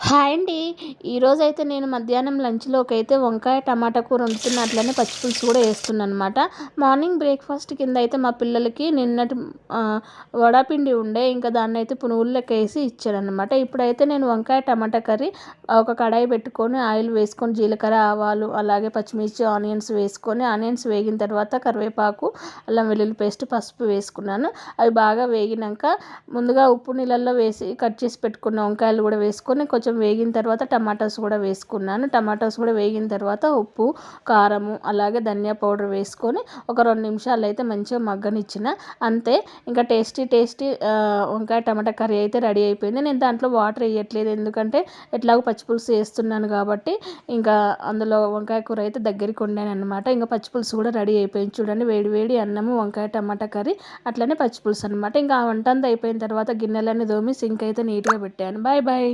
Hi అండి. ఈరోజైతే నేను మధ్యాహ్నం లంచ్‌లోకైతే వంకాయ, టమాటా కూర వండుతున్నా. అట్లనే పచ్చిపులుసు కూడా ఏస్తున్నాననమాట. మార్నింగ్ బ్రేక్‌ఫాస్ట్ కింద అయితే మా పిల్లలకి నిన్నటి వడాపిండి ఉండే. ఇంకా దాన్నైతే పునుగులు లెక్క ఏసి ఇచ్చాననమాట. ఇప్పుడైతే నేను వంకాయ, టమాటా కర్రీ ఒక కడాయి పెట్టుకొని ఆయిల్ వేసుకొని జీలకర్ర, ఆవాలు అలాగే పచ్చిమిర్చి, ఆనియన్స్ వేసుకొని ఆనియన్స్ వేగిన తర్వాత కరివేపాకు, అల్లం వెల్లుల్లి పేస్ట్, పసుపు వేసుకున్నాను. అవి బాగా వేగినాక ముందుగా ఉప్పు నీళ్ళల్లో వేసి కట్ చేసి పెట్టుకున్న వంకాయలు కూడా వేసుకొని కొంచెం వేగిన తర్వాత టమాటాస్ కూడా వేసుకున్నాను. టమాటాస్ కూడా వేగిన తర్వాత ఉప్పు, కారము అలాగే ధనియా పౌడర్ వేసుకొని ఒక 2 నిమిషాలు అయితే మంచిగా మగ్గనిచ్చిన. అంతే, ఇంకా టేస్టీ వంకాయ టమాటా కర్రీ అయితే రెడీ అయిపోయింది. నేను దాంట్లో వాటర్ వేయట్లేదు, ఎందుకంటే ఎట్లాగో పచ్చిపులుసు వేస్తున్నాను కాబట్టి. ఇంకా అందులో వంకాయ కూర అయితే దగ్గరికి వండాను అనమాట. ఇంకా పచ్చిపులుసు కూడా రెడీ అయిపోయింది. చూడండి, వేడి వేడి అన్నము, వంకాయ టమాటా కర్రీ, అట్లనే పచ్చిపులుసు అనమాట. ఇంకా ఆ వంట అంతా అయిపోయిన తర్వాత గిన్నెలన్నీ తోమి సింక్ అయితే నీట్గా పెట్టాను. Bye bye.